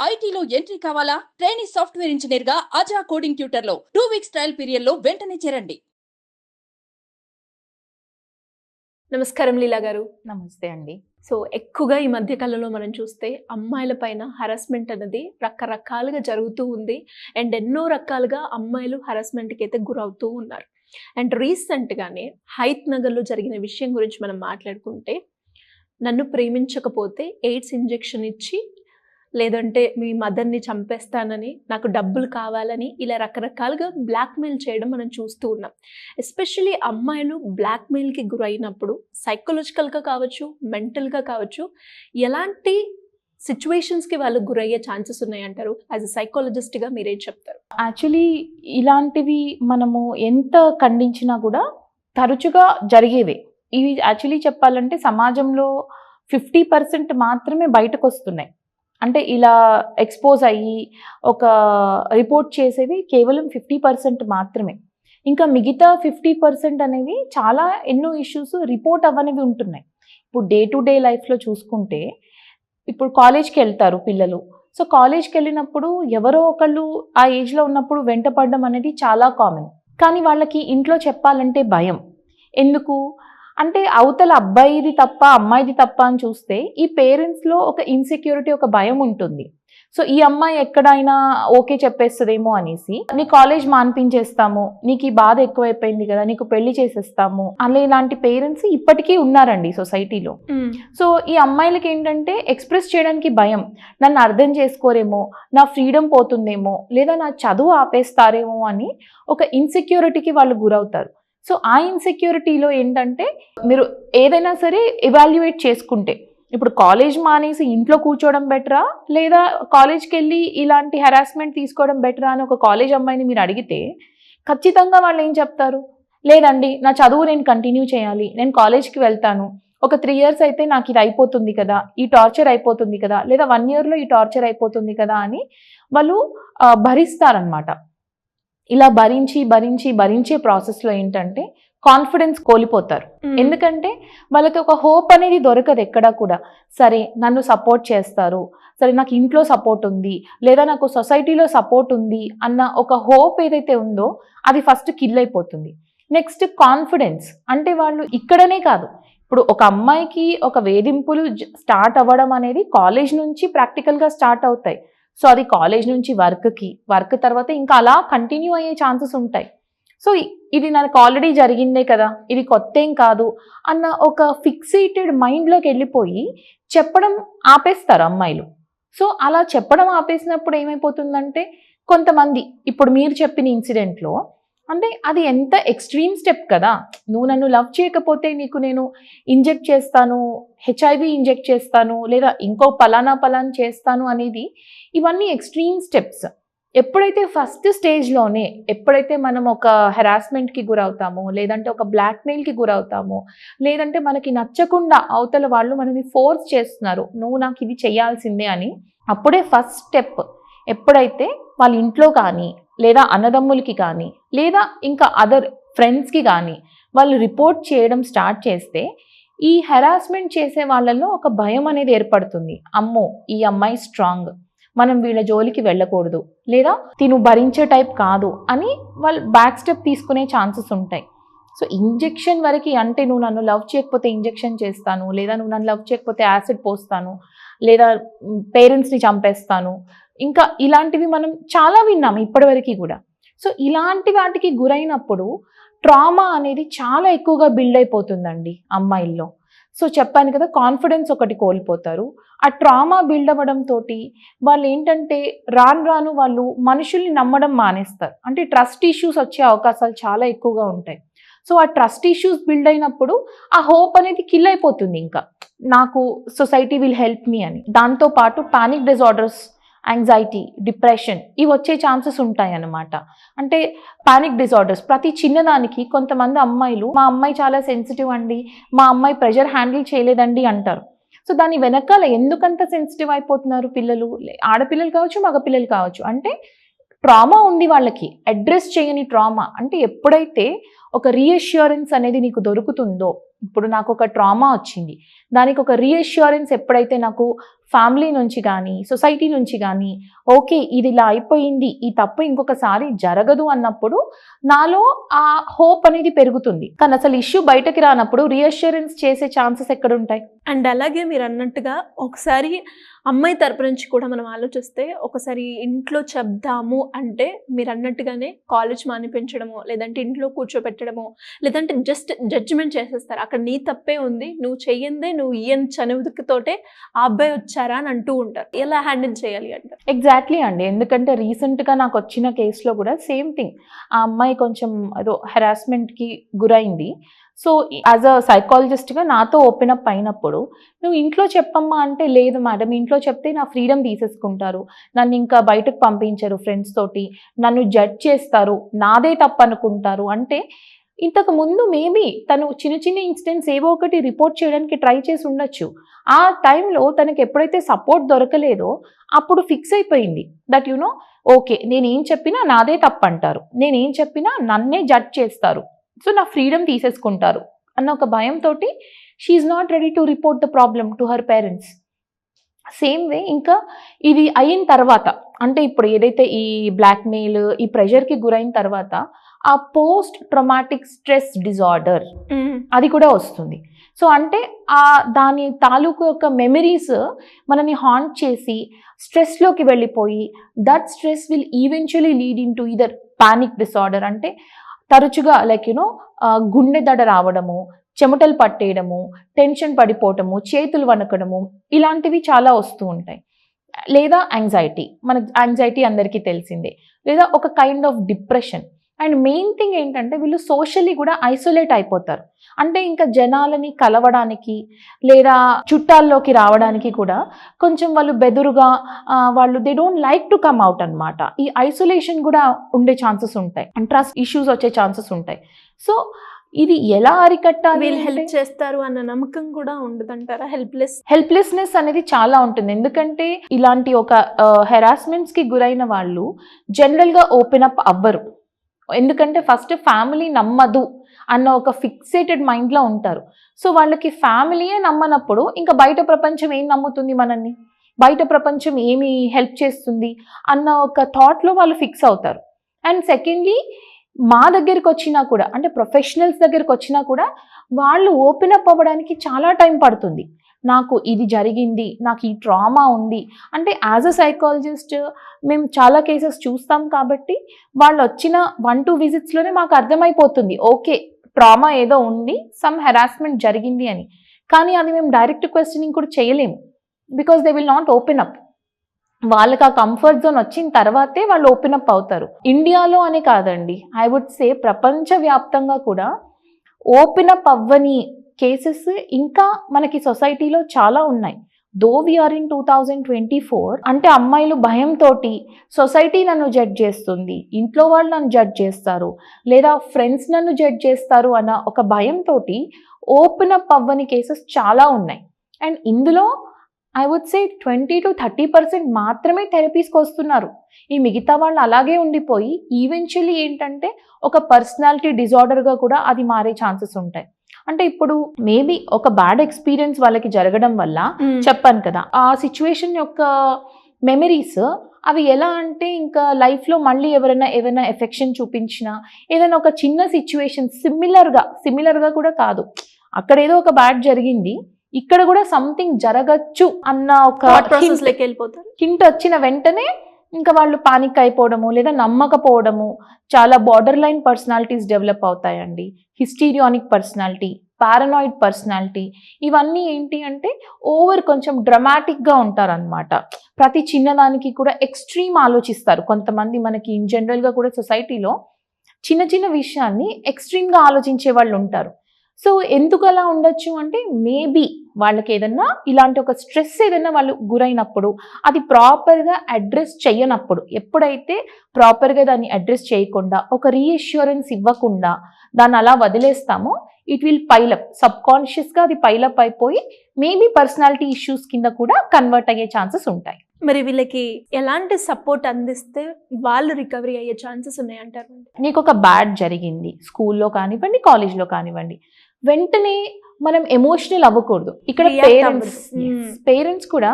ఐటీలో ఎంట్రీ కావాలా? Trainee software engineer గా అజా కోడింగ్ ట్యూటర్ లో 2 వీక్స్ ట్రయల్ పీరియడ్ లో వెంటనే చేరండి. నమస్కారం లీలా గారు. నమస్తే అండి. సో ఎక్కువగా ఈ మధ్య కాలంలో మనం చూస్తే అమ్మాయిల పైన హరాస్మెంట్ అనేది రకరకాలుగా జరుగుతూ ఉంది. అండ్ ఎన్నో రకాలుగా అమ్మాయిలు హరాస్మెంట్కి అయితే గురవుతూ ఉన్నారు. అండ్ రీసెంట్గానే హైత్ నగర్లో జరిగిన విషయం గురించి మనం మాట్లాడుకుంటే, నన్ను ప్రేమించకపోతే ఎయిడ్స్ ఇంజెక్షన్ ఇచ్చి, లేదంటే మీ మదర్ని చంపేస్తానని, నాకు డబ్బులు కావాలని ఇలా రకరకాలుగా బ్లాక్మెయిల్ చేయడం మనం చూస్తూ ఉన్నాం. ఎస్పెషల్లీ అమ్మాయిలు బ్లాక్మెయిల్కి గురైనప్పుడు సైకలాజికల్గా కావచ్చు, మెంటల్గా కావచ్చు, ఎలాంటి సిచ్యువేషన్స్కి వాళ్ళు గురయ్యే ఛాన్సెస్ ఉన్నాయంటారు? యాజ్ అ సైకాలజిస్ట్గా మీరేం చెప్తారు? యాక్చువల్లీ ఇలాంటివి మనము ఎంత ఖండించినా కూడా తరచుగా జరిగేవే. ఇవి యాక్చువల్లీ చెప్పాలంటే సమాజంలో 50% మాత్రమే బయటకు వస్తున్నాయి. అంటే ఇలా ఎక్స్పోజ్ అయ్యి ఒక రిపోర్ట్ చేసేవి కేవలం 50% మాత్రమే. ఇంకా మిగతా 50% అనేవి చాలా ఎన్నో ఇష్యూస్ రిపోర్ట్ అవ్వనివి ఉంటున్నాయి. ఇప్పుడు డే టు డే లైఫ్లో చూసుకుంటే, ఇప్పుడు కాలేజ్కి వెళ్తారు పిల్లలు. సో కాలేజ్కి వెళ్ళినప్పుడు ఎవరో ఒకళ్ళు ఆ ఏజ్లో ఉన్నప్పుడు వెంటపడడం అనేది చాలా కామన్. కానీ వాళ్ళకి ఇంట్లో చెప్పాలంటే భయం. ఎందుకు అంటే అవతల అబ్బాయిది తప్ప అమ్మాయిది తప్ప అని చూస్తే ఈ పేరెంట్స్లో ఒక ఇన్సెక్యూరిటీ, ఒక భయం ఉంటుంది. సో ఈ అమ్మాయి ఎక్కడైనా ఓకే చెప్పేస్తుందేమో అనేసి నీ కాలేజ్ మాన్పించేస్తాము, నీకు ఈ బాధ ఎక్కువైపోయింది కదా, నీకు పెళ్లి చేసేస్తాము అలా ఇలాంటి పేరెంట్స్ ఇప్పటికీ ఉన్నారండి సొసైటీలో. సో ఈ అమ్మాయిలకి ఏంటంటే ఎక్స్ప్రెస్ చేయడానికి భయం. నన్ను అర్థం చేసుకోరేమో, నా ఫ్రీడమ్ పోతుందేమో, లేదా నా చదువు ఆపేస్తారేమో అని ఒక ఇన్సెక్యూరిటీకి వాళ్ళు గురవుతారు. సో ఆ ఇన్సెక్యూరిటీలో ఏంటంటే మీరు ఏదైనా సరే ఎవాల్యుయేట్ చేసుకుంటే, ఇప్పుడు కాలేజ్ మానేసి ఇంట్లో కూర్చోవడం బెటరా, లేదా కాలేజ్కి వెళ్ళి ఇలాంటి హెరాస్మెంట్ తీసుకోవడం బెటరా అని ఒక కాలేజ్ అమ్మాయిని మీరు అడిగితే ఖచ్చితంగా వాళ్ళు ఏం చెప్తారు? లేదండి, నా చదువు నేను కంటిన్యూ చేయాలి, నేను కాలేజ్కి వెళ్తాను, ఒక 3 years అయితే నాకు ఇది అయిపోతుంది కదా, ఈ టార్చర్ అయిపోతుంది కదా, లేదా 1 yearలో ఈ టార్చర్ అయిపోతుంది కదా అని వాళ్ళు భరిస్తారనమాట. ఇలా భరించే ప్రాసెస్లో ఏంటంటే కాన్ఫిడెన్స్ కోల్పోతారు. ఎందుకంటే వాళ్ళకి ఒక హోప్ అనేది దొరకదు ఎక్కడా కూడా. సరే నన్ను సపోర్ట్ చేస్తారు, సరే నాకు ఇంట్లో సపోర్ట్ ఉంది, లేదా నాకు సొసైటీలో సపోర్ట్ ఉంది అన్న ఒక హోప్ ఏదైతే ఉందో అది ఫస్ట్ కిల్ అయిపోతుంది. Next confidence. అంటే వాళ్ళు ఇక్కడనే కాదు, ఇప్పుడు ఒక అమ్మాయికి ఒక వేధింపులు స్టార్ట్ అవ్వడం అనేది కాలేజ్ నుంచి ప్రాక్టికల్గా స్టార్ట్ అవుతాయి. సో అది కాలేజ్ నుంచి వర్క్ తర్వాత ఇంకా అలా కంటిన్యూ అయ్యే ఛాన్సెస్ ఉంటాయి. సో ఇది నాకు ఆల్రెడీ జరిగిందే కదా, ఇది కొత్త ఏం కాదు అన్న ఒక ఫిక్సేటెడ్ మైండ్లోకి వెళ్ళిపోయి చెప్పడం ఆపేస్తారు అమ్మాయిలు. సో అలా చెప్పడం ఆపేసినప్పుడు ఏమైపోతుందంటే, కొంతమంది ఇప్పుడు మీరు చెప్పిన ఇన్సిడెంట్లో అంటే అది ఎంత ఎక్స్ట్రీమ్ స్టెప్ కదా. నువ్వు నన్ను లవ్ చేయకపోతే నీకు నేను ఇంజెక్ట్ చేస్తాను, హెచ్ఐవి ఇంజెక్ట్ చేస్తాను, లేదా ఇంకో పలానా చేస్తాను అనేది, ఇవన్నీ ఎక్స్ట్రీమ్ స్టెప్స్. ఎప్పుడైతే ఫస్ట్ స్టేజ్లోనే ఎప్పుడైతే మనం ఒక హెరాస్మెంట్కి గురవుతామో, లేదంటే ఒక బ్లాక్మెయిల్కి గురవుతామో, లేదంటే మనకి నచ్చకుండా అవతల వాళ్ళు మనని ఫోర్స్ చేస్తున్నారు, నువ్వు నాకు ఇది చేయాల్సిందే అని, అప్పుడే ఫస్ట్ స్టెప్ ఎప్పుడైతే వాళ్ళ ఇంట్లో కానీ, లేదా అన్నదమ్ములకి కానీ, లేదా ఇంకా అదర్ ఫ్రెండ్స్కి కానీ వాళ్ళు రిపోర్ట్ చేయడం స్టార్ట్ చేస్తే ఈ హెరాస్మెంట్ చేసే వాళ్ళల్లో ఒక భయం అనేది ఏర్పడుతుంది. అమ్మో ఈ అమ్మాయి స్ట్రాంగ్, మనం వీళ్ళ జోలికి వెళ్ళకూడదు, లేదా తిను భరించే టైప్ కాదు అని వాళ్ళు బ్యాక్ స్టెప్ తీసుకునే ఛాన్సెస్ ఉంటాయి. సో ఇంజెక్షన్ వరకు అంటే నువ్వు నన్ను లవ్ చేయకపోతే ఇంజెక్షన్ చేస్తాను, లేదా నువ్వు నన్ను లవ్ చేయకపోతే యాసిడ్ పోస్తాను, లేదా పేరెంట్స్ని చంపేస్తాను, ఇంకా ఇలాంటివి మనం చాలా విన్నాము ఇప్పటివరకు కూడా. సో ఇలాంటి వాటికి గురైనప్పుడు ట్రామా అనేది చాలా ఎక్కువగా బిల్డ్ అయిపోతుందండి అమ్మాయిల్లో. సో చెప్పాను కదా, కాన్ఫిడెన్స్ ఒకటి కోల్పోతారు. ఆ ట్రామా బిల్డ్ అవ్వడంతో వాళ్ళు ఏంటంటే రాను వాళ్ళు మనుషుల్ని నమ్మడం మానేస్తారు. అంటే ట్రస్ట్ ఇష్యూస్ వచ్చే అవకాశాలు చాలా ఎక్కువగా ఉంటాయి. సో ఆ ట్రస్ట్ ఇష్యూస్ బిల్డ్ అయినప్పుడు ఆ హోప్ అనేది కిల్ అయిపోతుంది. ఇంకా నాకు సొసైటీ విల్ హెల్ప్ మీ అని. దాంతోపాటు పానిక్ డిజార్డర్స్, యాంగ్జైటీ, డిప్రెషన్ ఇవి వచ్చే ఛాన్సెస్ ఉంటాయి అన్నమాట. అంటే పానిక్ డిజార్డర్స్ ప్రతి చిన్నదానికి కొంతమంది అమ్మాయిలు, మా అమ్మాయి చాలా సెన్సిటివ్ అండి, మా అమ్మాయి ప్రెషర్ హ్యాండిల్ చేయలేదండి అంటారు. సో దాని వెనకాల ఎందుకంత సెన్సిటివ్ అయిపోతున్నారు పిల్లలు, ఆడపిల్లలు కావచ్చు, మగపిల్లలు కావచ్చు, అంటే ట్రామా ఉంది వాళ్ళకి, అడ్రస్ చేయని ట్రామా. అంటే ఎప్పుడైతే ఒక రీఅష్యూరెన్స్ అనేది నీకు దొరుకుతుందో, ఇప్పుడు నాకు ఒక ట్రామా వచ్చింది, దానికి ఒక రీఅష్యూరెన్స్ ఎప్పుడైతే నాకు ఫ్యామిలీ నుంచి కానీ సొసైటీ నుంచి కానీ ఓకే ఇది ఇలా అయిపోయింది, ఈ తప్పు ఇంకొకసారి జరగదు అన్నప్పుడు నాలో ఆ హోప్ అనేది పెరుగుతుంది. కానీ అసలు ఇష్యూ బయటకి రానప్పుడు రీఅష్యూరెన్స్ చేసే ఛాన్సెస్ ఎక్కడ ఉంటాయి? అండ్ అలాగే మీరు అన్నట్టుగా ఒకసారి అమ్మాయి తరపు నుంచి కూడా మనం ఆలోచిస్తే ఒకసారి ఇంట్లో చెప్దాము అంటే మీరు అన్నట్టుగానే కాలేజ్ మానిపించడమో లేదంటే ఇంట్లో కూర్చోబెట్టడమో లేదంటే జస్ట్ జడ్జిమెంట్ చేసేస్తారు. అక్కడ నీ తప్పే ఉంది, నువ్వు చెయ్యందే, నువ్వు ఈయన చనువుతోటే ఆ అబ్బాయి వచ్చారా అని అంటూ ఉంటారు. ఎలా హ్యాండిల్ చేయాలి అంటారు? ఎగ్జాక్ట్లీ అండి. ఎందుకంటే రీసెంట్గా నాకు వచ్చిన కేసులో కూడా సేమ్ థింగ్. ఆ అమ్మాయి కొంచెం ఏదో హెరాస్మెంట్కి గురైంది. సో యాజ్ అ సైకాలజిస్ట్గా నాతో ఓపెన్ అప్ అయినప్పుడు నువ్వు ఇంట్లో చెప్పమ్మా అంటే, లేదు మేడం ఇంట్లో చెప్తే నా ఫ్రీడమ్ తీసేసుకుంటారు, నన్ను ఇంకా బయటకు పంపించరు, ఫ్రెండ్స్ తోటి నన్ను జడ్జ్ చేస్తారు, నాదే తప్పు అనుకుంటారు. అంటే ఇంతకు ముందు మేబీ తను చిన్న చిన్న ఇన్సిడెంట్స్ ఏవో ఒకటి రిపోర్ట్ చేయడానికి ట్రై చేసి ఉండొచ్చు. ఆ టైంలో తనకి ఎప్పుడైతే సపోర్ట్ దొరకలేదో అప్పుడు ఫిక్స్ అయిపోయింది దట్ యునో ఓకే నేనేం చెప్పినా నాదే తప్పు అంటారు, నేనేం చెప్పినా నన్నే జడ్జ్ చేస్తారు, సో నా ఫ్రీడమ్ తీసేసుకుంటారు అన్న ఒక భయంతో she's not ready to report the problem to her parents. Same way ఇంకా ఇది అయిన తర్వాత అంటే ఇప్పుడు ఏదైతే ఈ బ్లాక్మెయిల్ ఈ ప్రెషర్కి గురైన తర్వాత ఆ పోస్ట్ ట్రామాటిక్ స్ట్రెస్ డిజార్డర్ అది కూడా వస్తుంది. సో అంటే ఆ దాని తాలూకు యొక్క మెమరీస్ మనని హాంట్ చేసి స్ట్రెస్లోకి వెళ్ళిపోయి that stress will eventually lead in to either panic disorder. అంటే తరచుగా లైక్ యునో గుండె దడ రావడము, చెమటలు పట్టేయడము, టెన్షన్ పడిపోవటము, చేతులు వణకడము, ఇలాంటివి చాలా వస్తూ ఉంటాయి. లేదా యాంగ్జైటీ, మనకు యాంగ్జైటీ అందరికీ తెలిసిందే. లేదా ఒక kind of depression. And main thing ఏంటంటే వీళ్ళు సోషల్లీ కూడా ఐసోలేట్ అయిపోతారు. అంటే ఇంకా జనాలని కలవడానికి లేదా చుట్టాల్లోకి రావడానికి కూడా కొంచెం వాళ్ళు బెదురుగా వాళ్ళు they don't like to come out అనమాట. ఈ ఐసోలేషన్ కూడా ఉండే ఛాన్సెస్ ఉంటాయి అండ్ ట్రస్ట్ ఇష్యూస్ వచ్చే ఛాన్సెస్ ఉంటాయి. సో ఇది ఎలా అరికట్టాలి? వీళ్ళు హెల్ప్ చేస్తారు అన్న నమ్మకం కూడా ఉండదంటారా? హెల్ప్లెస్నెస్ అనేది చాలా ఉంటుంది. ఎందుకంటే ఇలాంటి ఒక హెరాస్మెంట్స్కి గురైన వాళ్ళు జనరల్గా ఓపెన్ అప్ అవ్వరు. ఎందుకంటే ఫస్ట్ ఫ్యామిలీ నమ్మదు అన్న ఒక ఫిక్సేటెడ్ మైండ్లో ఉంటారు. సో వాళ్ళకి ఫ్యామిలీయే నమ్మనప్పుడు ఇంకా బయట ప్రపంచం ఏం నమ్ముతుంది మనల్ని, బయట ప్రపంచం ఏమి హెల్ప్ చేస్తుంది అన్న ఒక థాట్లో వాళ్ళు ఫిక్స్ అవుతారు. అండ్ సెకండ్లీ మా దగ్గరికి వచ్చినా కూడా అంటే ప్రొఫెషనల్స్ దగ్గరికి వచ్చినా కూడా వాళ్ళు ఓపెన్ అప్ అవ్వడానికి చాలా టైం పడుతుంది. నాకు ఇది జరిగింది, నాకు ఈ ట్రామా ఉంది అంటే యాజ్ అ సైకాలజిస్ట్ మేము చాలా కేసెస్ చూస్తాం కాబట్టి వాళ్ళు వచ్చిన 1-2 విజిట్స్లోనే మాకు అర్థమైపోతుంది ఓకే ట్రామా ఏదో ఉంది, సమ్ హెరాస్మెంట్ జరిగింది అని. కానీ అది మేము డైరెక్ట్ క్వశ్చనింగ్ కూడా చేయలేము because they will not open up. వాళ్ళకి ఆ కంఫర్ట్ జోన్ వచ్చిన తర్వాతే వాళ్ళు ఓపెన్ అప్ అవుతారు. ఇండియాలో అనే కాదండి, ఐ వుడ్ సే ప్రపంచవ్యాప్తంగా కూడా ఓపెన్ అప్ అవ్వని కేసెస్ ఇంకా మనకి సొసైటీలో చాలా ఉన్నాయి. దో వీఆర్ ఇన్ 2024 అంటే అమ్మాయిలు భయంతో సొసైటీ నన్ను జడ్జ్ చేస్తుంది, ఇంట్లో వాళ్ళు నన్ను జడ్జ్ చేస్తారు లేదా ఫ్రెండ్స్ నన్ను జడ్జ్ చేస్తారు అన్న ఒక భయంతో ఓపెన్ అప్ అవ్వని కేసెస్ చాలా ఉన్నాయి. అండ్ ఇందులో ఐ వుడ్ సే 20-30% మాత్రమే థెరపీస్కి వస్తున్నారు. ఈ మిగతా వాళ్ళు అలాగే ఉండిపోయి ఈవెన్చువల్లీ ఏంటంటే ఒక పర్సనాలిటీ డిజార్డర్గా కూడా అది మారే ఛాన్సెస్ ఉంటాయి. అంటే ఇప్పుడు మేబీ ఒక బ్యాడ్ ఎక్స్పీరియన్స్ వాళ్ళకి జరగడం వల్ల చెప్పాను కదా ఆ సిచ్యువేషన్ యొక్క మెమరీస్ అవి ఎలా అంటే ఇంకా లైఫ్లో మళ్ళీ ఏమైనా ఎఫెక్షన్ చూపించినా ఏదైనా ఒక చిన్న సిచ్యువేషన్ సిమిలర్గా కూడా కాదు, అక్కడ ఏదో ఒక బ్యాడ్ జరిగింది ఇక్కడ కూడా సంథింగ్ జరగచ్చు అన్న ఒక హింట్ వచ్చిన వెంటనే ఇంకా వాళ్ళు పానిక్ అయిపోవడము లేదా నమ్మకపోవడము, చాలా బార్డర్ లైన్ పర్సనాలిటీస్ డెవలప్ అవుతాయండి. హిస్టీరియానిక్ పర్సనాలిటీ, పారనాయిడ్ పర్సనాలిటీ, ఇవన్నీ ఏంటి అంటే కొంచెం డ్రమాటిక్గా ఉంటారనమాట. ప్రతి చిన్నదానికి కూడా ఎక్స్ట్రీమ్ ఆలోచిస్తారు కొంతమంది. మనకి ఇన్ జనరల్గా కూడా సొసైటీలో చిన్న చిన్న విషయాన్ని ఎక్స్ట్రీమ్గా ఆలోచించే వాళ్ళు ఉంటారు. సో ఎందుకు అలా ఉండొచ్చు అంటే మేబీ వాళ్ళకి ఏదన్నా ఇలాంటి ఒక స్ట్రెస్ ఏదైనా వాళ్ళు గురైనప్పుడు అది ప్రాపర్గా అడ్రస్ చేయనప్పుడు, ఎప్పుడైతే ప్రాపర్గా దాన్ని అడ్రస్ చేయకుండా ఒక రీఅష్యూరెన్స్ ఇవ్వకుండా దాన్ని అలా వదిలేస్తామో ఇట్ విల్ పైలప్, సబ్కాన్షియస్గా అది పైలప్ అయిపోయి మేబీ పర్సనాలిటీ ఇష్యూస్ కింద కూడా కన్వర్ట్ అయ్యే ఛాన్సెస్ ఉంటాయి. మరి వీళ్ళకి ఎలాంటి సపోర్ట్ అందిస్తే వాళ్ళు రికవరీ అయ్యే ఛాన్సెస్ ఉన్నాయంటారు? నీకు ఒక బ్యాడ్ జరిగింది స్కూల్లో కానివ్వండి కాలేజ్లో కానివ్వండి, వెంటనే మనం ఎమోషనల్ అవ్వకూడదు. ఇక్కడ పేరెంట్స్ కూడా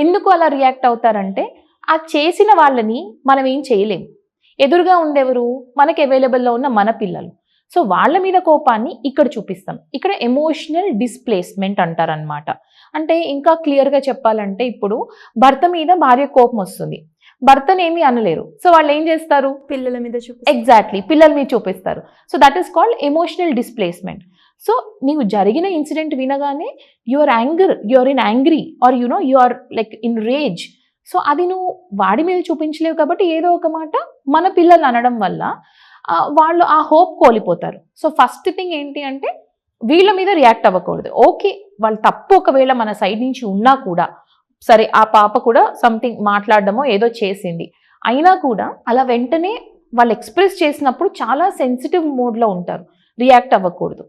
ఎందుకు అలా రియాక్ట్ అవుతారంటే ఆ చేసిన వాళ్ళని మనం ఏం చేయలేం. ఎదురుగా ఉండేవారు మనకి అవైలబుల్లో ఉన్న మన పిల్లలు. సో వాళ్ళ మీద కోపాన్ని ఇక్కడ చూపిస్తాం. ఇక్కడ ఎమోషనల్ డిస్ప్లేస్మెంట్ అంటారనమాట. అంటే ఇంకా క్లియర్గా చెప్పాలంటే ఇప్పుడు భర్త మీద భార్య కోపం వస్తుంది, భర్తను ఏమీ అనలేరు. సో వాళ్ళు ఏం చేస్తారు? పిల్లల మీద ఎగ్జాక్ట్లీ పిల్లల మీద చూపిస్తారు. So that is called emotional displacement. So నీవు జరిగిన ఇన్సిడెంట్ వినగానే your in angry are you are like in rage. So అది నువ్వు వాడి మీద చూపించలేవు కాబట్టి ఏదో ఒక మాట మన పిల్లలు అనడం వల్ల వాళ్ళు ఆ హోప్ కోల్పోతారు. సో ఫస్ట్ థింగ్ ఏంటి అంటే వీళ్ళ మీద రియాక్ట్ అవ్వకూడదు. ఓకే వాళ్ళు తప్పు ఒకవేళ మన సైడ్ నుంచి ఉన్నా కూడా, సరే ఆ పాప కూడా సంథింగ్ మాట్లాడడమో ఏదో చేసింది అయినా కూడా అలా వెంటనే వాళ్ళు ఎక్స్ప్రెస్ చేసినప్పుడు చాలా సెన్సిటివ్ మోడ్లో ఉంటారు, రియాక్ట్ అవ్వకూడదు.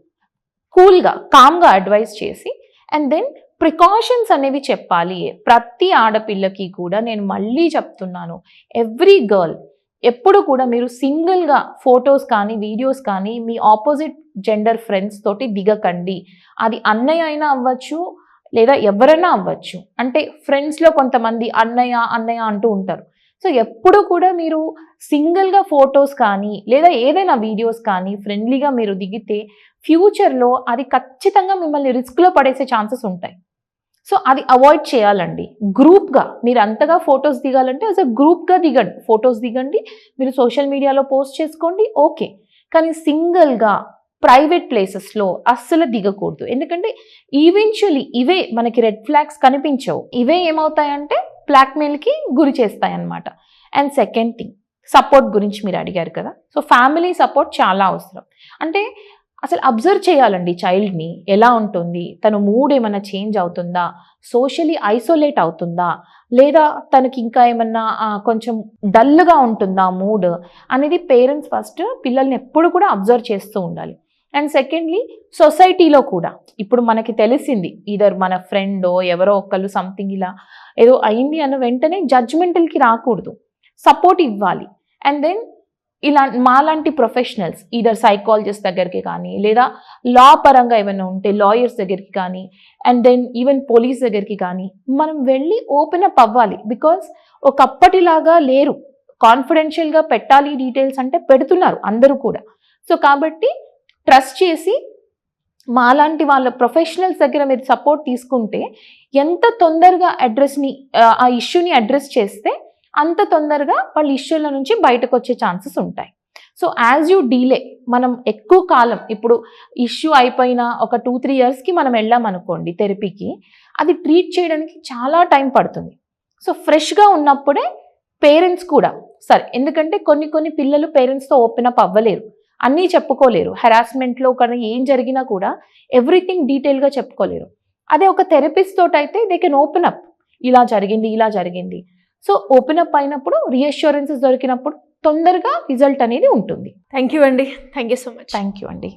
కూల్గా కామ్గా అడ్వైస్ చేసి అండ్ దెన్ ప్రికాషన్స్ అనేవి చెప్పాలి. ప్రతి ఆడపిల్లకి కూడా నేను మళ్ళీ చెప్తున్నాను, ఎవ్రీ గర్ల్ ఎప్పుడు కూడా మీరు సింగిల్గా ఫొటోస్ కానీ వీడియోస్ కానీ మీ ఆపోజిట్ జెండర్ ఫ్రెండ్స్ తోటి దిగకండి. అది అన్నయ్య అయినా అవ్వచ్చు లేదా ఎవరైనా అవ్వచ్చు. అంటే ఫ్రెండ్స్లో కొంతమంది అన్నయ్య అంటూ ఉంటారు. సో ఎప్పుడు కూడా మీరు సింగిల్గా ఫొటోస్ కానీ లేదా ఏదైనా వీడియోస్ కానీ ఫ్రెండ్లీగా మీరు దిగితే ఫ్యూచర్లో అది ఖచ్చితంగా మిమ్మల్ని రిస్క్లో పడేసే ఛాన్సెస్ ఉంటాయి. సో అది అవాయిడ్ చేయాలండి. గ్రూప్గా మీరు అంతగా ఫొటోస్ దిగాలంటే యాజ్ అ గ్రూప్గా దిగండి, ఫొటోస్ దిగండి, మీరు సోషల్ మీడియాలో పోస్ట్ చేసుకోండి, ఓకే. కానీ సింగిల్గా ప్రైవేట్ ప్లేసెస్లో అస్సలు దిగకూడదు. ఎందుకంటే ఈవెన్చువలీ ఇవే మనకి రెడ్ ఫ్లాగ్స్ కనిపించవు, ఇవే ఏమవుతాయంటే బ్లాక్మెయిల్కి గురి చేస్తాయి అన్నమాట. అండ్ సెకండ్ థింగ్, సపోర్ట్ గురించి మీరు అడిగారు కదా. సో ఫ్యామిలీ సపోర్ట్ చాలా అవసరం. అంటే అసలు అబ్జర్వ్ చేయాలండి చైల్డ్ని, ఎలా ఉంటుంది, తను మూడ్ ఏమైనా చేంజ్ అవుతుందా, సోషలీ ఐసోలేట్ అవుతుందా, లేదా తనకి ఇంకా ఏమన్నా కొంచెం డల్గా ఉంటుందా మూడ్ అనేది పేరెంట్స్ ఫస్ట్ పిల్లల్ని ఎప్పుడు కూడా అబ్జర్వ్ చేస్తూ ఉండాలి. అండ్ సెకండ్లీ సొసైటీలో కూడా ఇప్పుడు మనకి తెలిసింది ఈధర్ మన ఫ్రెండో ఎవరో ఒకళ్ళు సంథింగ్ ఇలా ఏదో అయింది అన్న వెంటనే జడ్జ్మెంటల్కి రాకూడదు, సపోర్ట్ ఇవ్వాలి. అండ్ దెన్ ఇలా మాలాంటి ప్రొఫెషనల్స్ ఈధర్ సైకాలజిస్ట్ దగ్గరికి కానీ లేదా లా పరంగా ఏమైనా ఉంటే లాయర్స్ దగ్గరికి కానీ అండ్ దెన్ ఈవెన్ పోలీస్ దగ్గరికి కానీ మనం వెళ్ళి ఓపెన్ అప్ అవ్వాలి. బికాజ్ ఒకప్పటిలాగా లేరు, కాన్ఫిడెన్షియల్గా పెట్టాలి డీటెయిల్స్ అంటే పెడుతున్నారు అందరూ కూడా. సో కాబట్టి ట్రస్ట్ చేసి మాలాంటి వాళ్ళ ప్రొఫెషనల్స్ దగ్గర మీరు సపోర్ట్ తీసుకుంటే ఎంత తొందరగా ఆ ఇష్యూని అడ్రస్ చేస్తే అంత తొందరగా వాళ్ళ ఇష్యూల నుంచి బయటకు వచ్చే ఛాన్సెస్ ఉంటాయి. సో యాజ్ యూ డీలే, మనం ఎక్కువ కాలం ఇప్పుడు ఇష్యూ అయిపోయిన ఒక 2-3 ఇయర్స్కి మనం వెళ్ళామనుకోండి థెరపీకి, అది ట్రీట్ చేయడానికి చాలా టైం పడుతుంది. సో ఫ్రెష్గా ఉన్నప్పుడే పేరెంట్స్ కూడా సరే, ఎందుకంటే కొన్ని పిల్లలు పేరెంట్స్తో ఓపెన్ అప్ అవ్వలేరు, అన్నీ చెప్పుకోలేరు. హెరాస్మెంట్లో కానీ ఏం జరిగినా కూడా ఎవ్రీథింగ్ డీటెయిల్గా చెప్పుకోలేరు. అదే ఒక థెరపిస్ట్ తోటి అయితే దే కెన్ ఓపెన్ అప్, ఇలా జరిగింది. సో ఓపెన్ అప్ అయినప్పుడు రీఅష్యూరెన్సెస్ దొరికినప్పుడు తొందరగా రిజల్ట్ అనేది ఉంటుంది. థ్యాంక్ యూ అండి, thank you so much. Thank you అండి.